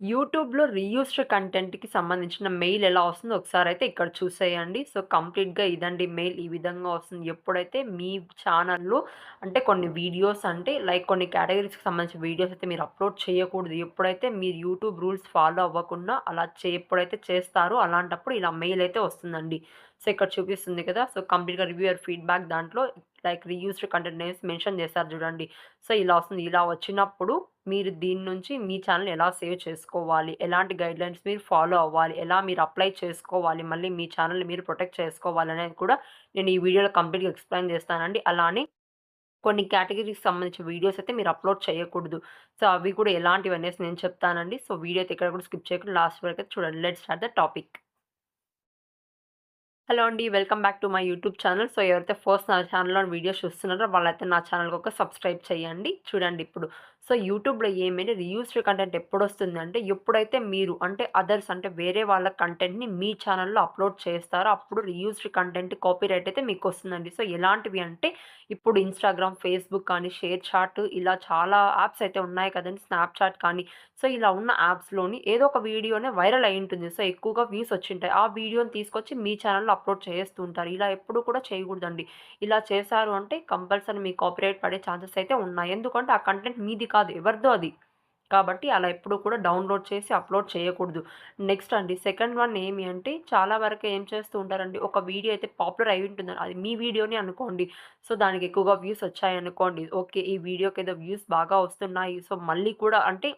యూట్యూబ్‌లో రీయూస్డ్ కంటెంట్‌కి సంబంధించిన మెయిల్ ఎలా వస్తుందో ఒకసారైతే ఇక్కడ చూసేయండి. సో, కంప్లీట్‌గా ఇదండి మెయిల్ ఈ విధంగా వస్తుంది. ఎప్పుడైతే మీ ఛానల్‌లో అంటే కొన్ని వీడియోస్ అంటే లైక్ కొన్ని కేటగరీస్‌కి సంబంధించిన వీడియోస్ అయితే మీరు అప్‌లోడ్ చేయకూడదు. ఎప్పుడైతే మీరు యూట్యూబ్ రూల్స్ ఫాలో అవ్వకుండా అలా ఎప్పుడైతే చేస్తారో అలాంటప్పుడు ఇలా మెయిల్ అయితే వస్తుందండి. సో, ఇక్కడ చూపిస్తుంది కదా! సో, కంప్లీట్‌గా రివ్యూ యువర్ ఫీడ్‌బ్యాక్ దాంట్లో లైక్ రీయూస్డ్ కంటెంట్ అనేసి మెన్షన్ చేశారు చూడండి. సో, ఇలా వస్తుంది. ఇలా వచ్చినప్పుడు మీరు దీని నుంచి మీ ఛానెల్ ఎలా సేవ్ చేసుకోవాలి? ఎలాంటి గైడ్‌లైన్స్ మీరు ఫాలో అవ్వాలి? ఎలా మీరు అప్లై చేసుకోవాలి? మళ్ళీ మీ ఛానెల్‌ని మీరు ప్రొటెక్ట్ చేసుకోవాలనేది కూడా నేను ఈ వీడియోలో కంప్లీట్‌గా ఎక్స్‌ప్లెయిన్ చేస్తానండి. అలానే కొన్ని కేటగరీస్‌కి సంబంధించిన వీడియోస్ అయితే మీరు అప్‌లోడ్ చేయకూడదు. సో, అవి కూడా ఎలాంటివనేసి నేను చెప్తానండి. సో, వీడియో అయితే ఎక్కడ కూడా స్కిప్ చేయకుండా లాస్ట్ వరకైతే చూడండి. Let's start the topic. Hello అండి. Welcome back to my YouTube channel. So, ఎవరైతే ఫస్ట్ నా ఛానల్‌లో వీడియోస్ చూస్తున్నారో వాళ్ళైతే నా ఛానల్‌కి ఒక సబ్స్క్రైబ్ చేయండి. చూడండి ఇప్పుడు. సో, యూట్యూబ్‌లో ఏమైనా రీయూస్డ్ కంటెంట్ ఎప్పుడొస్తుందంటే, ఎప్పుడైతే మీరు అంటే అదర్స్ అంటే వేరే వాళ్ళ కంటెంట్‌ని మీ ఛానల్‌లో అప్‌లోడ్ చేస్తారో అప్పుడు రీయూస్డ్ కంటెంట్ కాపీరైట్ అయితే మీకొస్తుందండి. సో, ఎలాంటివి అంటే ఇప్పుడు ఇన్‌స్టాగ్రామ్, ఫేస్‌బుక్ కానీ, షేర్ చాట్ ఇలా చాలా యాప్స్ అయితే ఉన్నాయి కదండీ. స్నాప్‌చాట్ కానీ సో, ఇలా ఉన్న యాప్స్‌లోని ఏదో ఒక వీడియోనే వైరల్ అయ్యుంటుంది. సో, ఎక్కువగా వ్యూస్ వచ్చుంటాయి. ఆ వీడియోని తీసుకొచ్చి మీ ఛానెల్‌లో అప్‌లోడ్ చేస్తూ ఉంటారు. ఇలా ఎప్పుడు కూడా చేయకూడదండి. ఇలా చేశారు అంటే కంపల్సరీ మీకు కాపీరైట్ పడే ఛాన్సెస్ అయితే ఉన్నాయి. ఎందుకంటే ఆ కంటెంట్ మీది కాదు ఎవరిదో అది. కాబట్టి అలా ఎప్పుడు కూడా డౌన్‌లోడ్ చేసి అప్‌లోడ్ చేయకూడదు. నెక్స్ట్ అండి సెకండ్ వన్ ఏమి అంటే చాలా వరకు ఏం చేస్తూ ఉంటారండి ఒక వీడియో అయితే పాపులర్ అయ్యి ఉంటుంది. అది మీ వీడియోనే అనుకోండి. సో, దానికి ఎక్కువగా వ్యూస్ వచ్చాయనుకోండి. ఓకే. ఈ వీడియోకేదో వ్యూస్ బాగా వస్తున్నాయి. సో, మళ్ళీ కూడా అంటే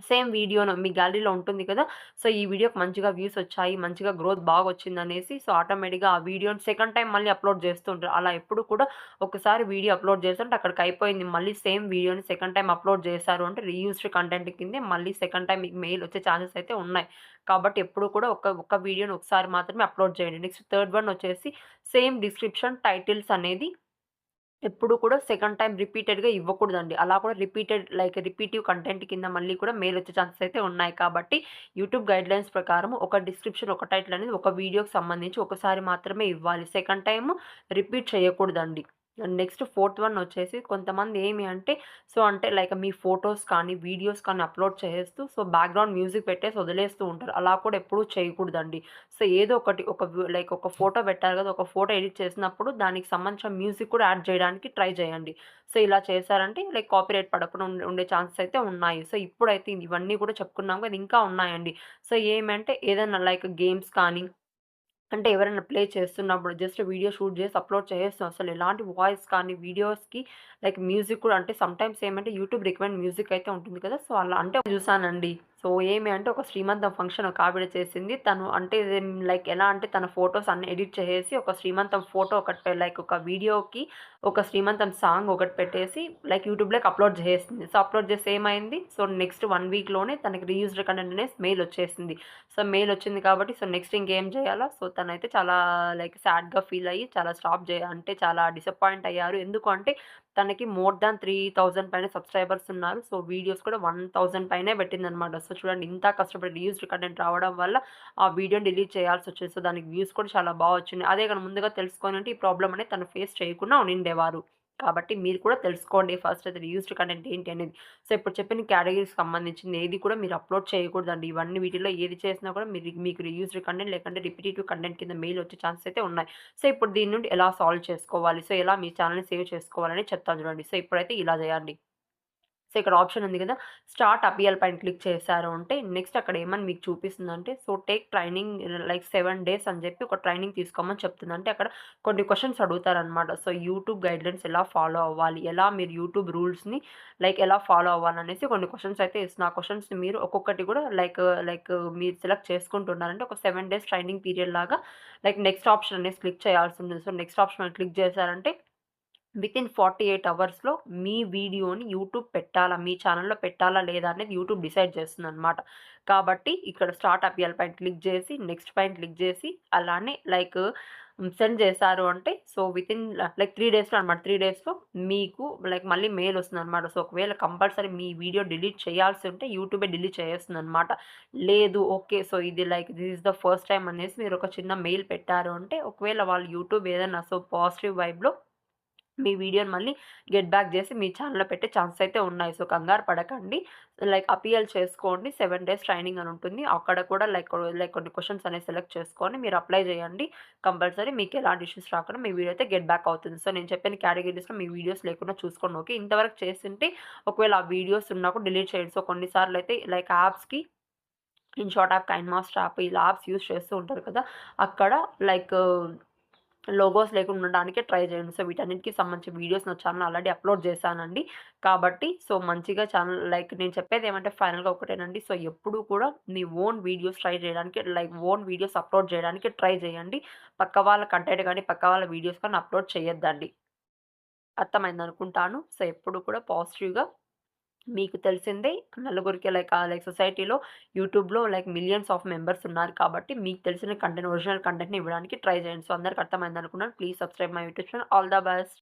సేమ్ వీడియోను మీ గ్యాలరీలో ఉంటుంది కదా! సో, ఈ వీడియోకి మంచిగా వ్యూస్ వచ్చాయి. మంచిగా గ్రోత్ బాగొచ్చిందనేసి సో, ఆటోమేటిక్‌గా ఆ వీడియోని సెకండ్ టైమ్ మళ్ళీ అప్‌లోడ్ చేస్తూ ఉంటారు. అలా ఎప్పుడు కూడా ఒకసారి వీడియో అప్‌లోడ్ చేస్తుంటే అక్కడికయిపోయింది. మళ్ళీ సేమ్ వీడియోని సెకండ్ టైమ్ అప్‌లోడ్ చేశారు అంటే రీయూజ్డ్ కంటెంట్ కిందే మళ్ళీ సెకండ్ టైమ్ మీకు మెయిల్ వచ్చే ఛాన్సెస్ అయితే ఉన్నాయి. కాబట్టి ఎప్పుడు కూడా ఒక్క వీడియోని ఒకసారి మాత్రమే అప్‌లోడ్ చేయండి. నెక్స్ట్ థర్డ్ వన్ వచ్చేసి సేమ్ డిస్క్రిప్షన్, టైటిల్స్ అనేది ఎప్పుడు కూడా సెకండ్ టైమ్ రిపీటెడ్‌గా ఇవ్వకూడదండి. అలా కూడా రిపీటివ్ కంటెంట్ కింద మళ్ళీ కూడా మెయిల్ వచ్చే ఛాన్సెస్ అయితే ఉన్నాయి. కాబట్టి యూట్యూబ్ గైడ్‌లైన్స్ ప్రకారం ఒక డిస్క్రిప్షన్, ఒక టైటిల్ అనేది ఒక వీడియోకి సంబంధించి ఒకసారి మాత్రమే ఇవ్వాలి. సెకండ్ టైమ్ రిపీట్ చేయకూడదండి. నెక్స్ట్ ఫోర్త్ వన్ వచ్చేసి కొంతమంది ఏమి అంటే అంటే లైక్ మీ ఫోటోస్ కానీ, వీడియోస్ కానీ అప్‌లోడ్ చేసేస్తూ బ్యాక్‌గ్రౌండ్ మ్యూజిక్ పెట్టేసి వదిలేస్తూ ఉంటారు. అలా కూడా ఎప్పుడూ చేయకూడదండి. సో, ఏదో ఒకటి ఒక ఫోటో పెట్టారు కదా! ఒక ఫోటో ఎడిట్ చేసినప్పుడు దానికి సంబంధించిన మ్యూజిక్ కూడా యాడ్ చేయడానికి ట్రై చేయండి. సో, ఇలా చేశారంటే లైక్ కాపీరైట్ పడకుండా ఉండే ఛాన్సెస్ అయితే ఉన్నాయి. సో, ఇప్పుడైతే ఇవన్నీ కూడా చెప్పుకున్నాం కదా! ఇంకా ఉన్నాయండి. సో, ఏమంటే ఏదైనా లైక్ గేమ్స్ కానీ అంటే ఎవరైనా ప్లే చేస్తున్నప్పుడు జస్ట్ వీడియో షూట్ చేసి అప్‌లోడ్ చేసేస్తాం. అసలు ఎలాంటి వాయిస్ కానీ వీడియోస్‌కి లైక్ మ్యూజిక్ కూడా అంటే సమ్‌టైమ్స్ ఏమంటే యూట్యూబ్ రికమెండ్ మ్యూజిక్ అయితే ఉంటుంది కదా! సో, అలా అంటే చూసానండి. సో, ఏమి అంటే ఒక శ్రీమంతం ఫంక్షన్ ఒక ఆవిడ చేసింది. తను అంటే లైక్ ఎలా అంటే తన ఫోటోస్ అన్నీ ఎడిట్ చేసేసి ఒక శ్రీమంతం ఫోటో ఒకటి లైక్ ఒక వీడియోకి ఒక శ్రీమంతం సాంగ్ ఒకటి పెట్టేసి లైక్ యూట్యూబ్‌లోకి అప్‌లోడ్ చేసేసింది. సో, అప్‌లోడ్ చేస్తే ఏమైంది? సో, నెక్స్ట్ 1 వీక్‌లోనే తనకి రీయూజ్డ్ కంటెంట్ అనేసి మెయిల్ వచ్చేసింది. సో, మెయిలొచ్చింది కాబట్టి నెక్స్ట్ ఇంకేం చేయాలా? సో, తనైతే చాలా లైక్ సాడ్‌గా ఫీల్ అయ్యి చాలా అంటే చాలా డిసప్పాయింట్ అయ్యారు. ఎందుకు అంటే తనకి మోర్ దాన్ 3000 పైన సబ్‌స్క్రైబర్స్ ఉన్నారు. సో, వీడియోస్ కూడా 1000 పైనే పెట్టిందనమాట. సో, చూడండి ఇంత కష్టపడి రీయూజ్డ్ కంటెంట్ రావడం వల్ల ఆ వీడియోని డిలీట్ చేయాల్సొచ్చింది. సో, దానికి వ్యూస్ కూడా చాలా వచ్చినియి. అదే గాని ముందుగా తెలుసుకొనుంటే ఈ ప్రాబ్లమ్ అనేది తను ఫేస్ చేయకుండా ఉండిండేవారు. కాబట్టి మీరు కూడా తెలుసుకోండి ఫస్ట్ అయితే రీయూజ్డ్ కంటెంట్ ఏంటి అనేది. సో, ఇప్పుడు చెప్పిన కేటగరీస్‌కి సంబంధించింది ఏది కూడా మీరు అప్‌లోడ్ చేయకూడదండి. ఇవన్నీ వీటిలో ఏది చేసినా కూడా మీకు రీయూజ్డ్ కంటెంట్ లేకంటే రిపిటీటివ్ కంటెంట్ కింద మెయిల్ వచ్చే ఛాన్సెస్ అయితే ఉన్నాయి. సో, ఇప్పుడు దీని నుండి ఎలా సాల్వ్ చేసుకోవాలి? సో, ఎలా మీ ఛానెల్‌ని సేవ్ చేసుకోవాలని చెప్తాను చూడండి. సో, ఇప్పుడైతే ఇలా చేయండి. సో, ఇక్కడ ఆప్షన్ ఉంది కదా! స్టార్ట్ అపియల్ పైన క్లిక్ చేశారు అంటే నెక్స్ట్ అక్కడ ఏమని మీకు చూపిస్తుందంటే టేక్ ట్రైనింగ్ లైక్ 7 డేస్ అని చెప్పి ఒక ట్రైనింగ్ తీసుకోమని చెప్తుంది. అంటే అక్కడ కొన్ని క్వెషన్స్ అడుగుతారనమాట. సో, యూట్యూబ్ గైడ్‌లైన్స్ ఎలా ఫాలో అవ్వాలి? ఎలా మీరు యూట్యూబ్ రూల్స్‌ని లైక్ ఎలా ఫాలో అవ్వాలనేసి కొన్ని క్వెషన్స్ అయితే ఇస్తుంది. ఆ క్వెషన్స్‌ని మీరు ఒక్కొక్కటి కూడా లైక్ మీరు సెలెక్ట్ చేసుకుంటున్నారంటే ఒక 7 డేస్ ట్రైనింగ్ పీరియడ్ లాగా లైక్ నెక్స్ట్ ఆప్షన్ అనేసి క్లిక్ చేయాల్సి ఉంటుంది. సో, నెక్స్ట్ ఆప్షన్ మీద క్లిక్ చేశారంటే వితిన్ 48 అవర్స్‌లో మీ వీడియోని యూట్యూబ్ పెట్టాలా? మీ ఛానెల్‌లో పెట్టాలా? లేదా? అనేది యూట్యూబ్ డిసైడ్ చేస్తుందనమాట. కాబట్టి ఇక్కడ స్టార్ట్ అపియల్ పైన క్లిక్ చేసి, నెక్స్ట్ పైన క్లిక్ చేసి, అలానే లైక్ సెండ్ చేశారు అంటే వితిన్ లైక్ 3 డేస్‌లో అనమాట. 3 డేస్‌లో మీకు లైక్ మళ్ళీ మెయిల్ వస్తుందనమాట. సో, ఒకవేళ కంపల్సరీ మీ వీడియో డిలీట్ చేయాల్సి ఉంటే యూట్యూబే డిలీట్ చేసేస్తుందనమాట. లేదు ఓకే. సో, ఇది like this is the first time అనేసి మీరు ఒక చిన్న మెయిల్ పెట్టారు అంటే ఒకవేళ వాళ్ళు యూట్యూబ్ ఏదైనా పాజిటివ్ వైబ్‌లో మీ వీడియోని మళ్ళీ గెట్ బ్యాక్ జేసి మీ ఛానెల్‌లో పెట్టే ఛాన్సెస్ అయితే ఉన్నాయి. సో, కంగారు పడకండి. లైక్ అపియల్ చేసుకోండి. 7 డేస్ ట్రైనింగ్ అని ఉంటుంది. అక్కడ కూడా లైక్ కొన్ని క్వెషన్స్ అనేవి సెలెక్ట్ చేసుకొని మీరు అప్లై చేయండి. కంపల్సరీ మీకు ఎలాంటి ఇష్యూస్ రాకుండా మీ వీడియో అయితే గెట్ బ్యాక్ అవుతుంది. సో, నేను చెప్పిన కేటగిరీస్‌లో మీ వీడియోస్ లేకుండా చూసుకోండి. ఓకే. ఇంతవరకు చేసుంటే ఒకవేళ ఆ వీడియోస్ ఉన్నా కూడా డిలీట్ చేయండి. సో, కొన్ని సార్లయితే లైక్ యాప్స్‌కి ఇన్‌షాట్ యాప్, కైన్‌మాస్టర్ యాప్ ఇలా యాప్స్ యూజ్ చేస్తూ ఉంటారు కదా! అక్కడ లైక్ లోగోస్ లేకుండా ఉండడానికే ట్రై చేయండి. సో, వీటన్నిటికి సంబంధించిన వీడియోస్ నా ఛానెల్‌లో ఆల్రెడీ అప్‌లోడ్ చేశానండి. కాబట్టి సో, మంచిగా ఛానెల్ లైక్ నేను చెప్పేదేమంటే ఫైనల్‌గా ఒకటేనండి. సో, ఎప్పుడూ కూడా మీ ఓన్ వీడియోస్ ట్రై చేయడానికి లైక్ ఓన్ వీడియోస్ అప్‌లోడ్ చేయడానికి ట్రై చేయండి. పక్క వాళ్ళ కంటెంట్ గాని, పక్క వాళ్ళ వీడియోస్ కానీ అప్‌లోడ్ చేయొద్దండి. అర్థమైందనుకుంటాను. సో, ఎప్పుడు కూడా పాజిటివ్‌గా మీకు తెలిసిందే నలుగురికి లైక్ సొసైటీలో యూట్యూబ్‌లో లైక్ మిలియన్స్ ఆఫ్ మెంబర్స్ ఉన్నారు కాబట్టి మీకు తెలిసిన కంటెంట్ ఒరిజినల్ కంటెంట్‌ని ఇవ్వడానికి ట్రై చేయండి. సో, అందరికి అర్థమైందనుకున్నాను. Please subscribe my YouTube channel. All the best.